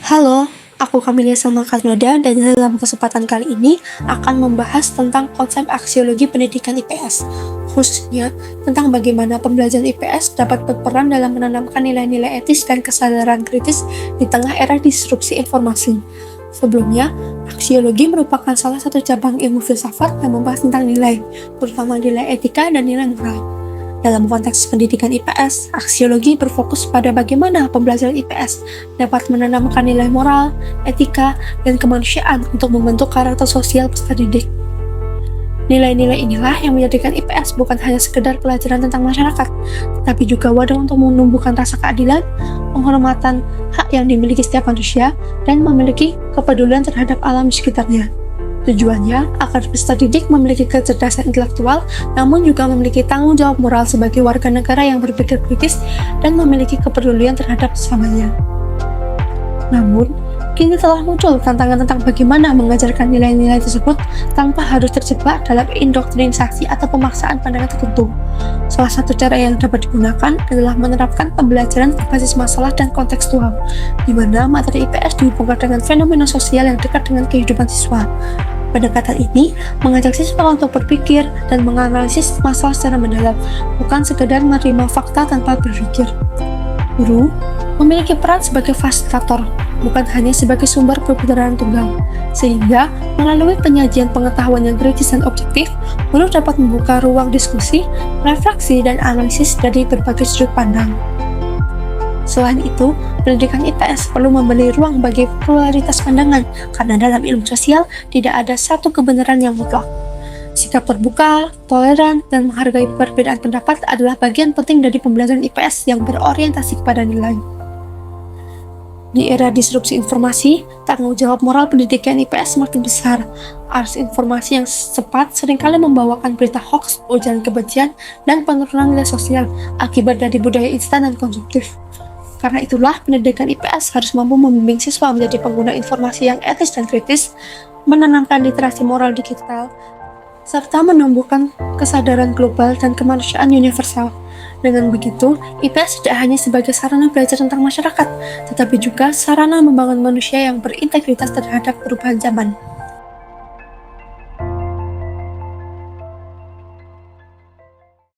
Halo, aku Kamilia Salma Katnoda dan dalam kesempatan kali ini akan membahas tentang konsep aksiologi pendidikan IPS, khususnya tentang bagaimana pembelajaran IPS dapat berperan dalam menanamkan nilai-nilai etis dan kesadaran kritis di tengah era disrupsi informasi. Sebelumnya, aksiologi merupakan salah satu cabang ilmu filsafat yang membahas tentang nilai, terutama nilai etika dan nilai moral. Dalam konteks pendidikan IPS, aksiologi berfokus pada bagaimana pembelajaran IPS dapat menanamkan nilai moral, etika, dan kemanusiaan untuk membentuk karakter sosial peserta didik. Nilai-nilai inilah yang menjadikan IPS bukan hanya sekedar pelajaran tentang masyarakat, tetapi juga wadah untuk menumbuhkan rasa keadilan, penghormatan hak yang dimiliki setiap manusia, dan memiliki kepedulian terhadap alam di sekitarnya. Tujuannya agar peserta didik memiliki kecerdasan intelektual, namun juga memiliki tanggung jawab moral sebagai warga negara yang berpikir kritis dan memiliki kepedulian terhadap sesamanya. Namun, kini telah muncul tantangan tentang bagaimana mengajarkan nilai-nilai tersebut tanpa harus terjebak dalam indoktrinisasi atau pemaksaan pandangan tertentu. Salah satu cara yang dapat digunakan adalah menerapkan pembelajaran berbasis masalah dan kontekstual, di mana materi IPS dihubungkan dengan fenomena sosial yang dekat dengan kehidupan siswa. Pendekatan ini mengajak siswa untuk berpikir dan menganalisis masalah secara mendalam, bukan sekedar menerima fakta tanpa berpikir. Guru memiliki peran sebagai fasilitator, bukan hanya sebagai sumber kebenaran tunggal, sehingga melalui penyajian pengetahuan yang kritis dan objektif, guru dapat membuka ruang diskusi, refleksi, dan analisis dari berbagai sudut pandang. Selain itu, pendidikan IPS perlu memberi ruang bagi pluralitas pandangan, karena dalam ilmu sosial tidak ada satu kebenaran yang mutlak. Sikap terbuka, toleran, dan menghargai perbedaan pendapat adalah bagian penting dari pembelajaran IPS yang berorientasi kepada nilai. Di era disrupsi informasi, tanggung jawab moral pendidikan IPS semakin besar. Arus informasi yang cepat seringkali membawakan berita hoax, ujaran kebencian, dan penurunan nilai sosial akibat dari budaya instan dan konsumtif. Karena itulah, pendidikan IPS harus mampu membimbing siswa menjadi pengguna informasi yang etis dan kritis, menanamkan literasi moral digital, serta menumbuhkan kesadaran global dan kemanusiaan universal. Dengan begitu, IPS tidak hanya sebagai sarana belajar tentang masyarakat, tetapi juga sarana membangun manusia yang berintegritas terhadap perubahan zaman.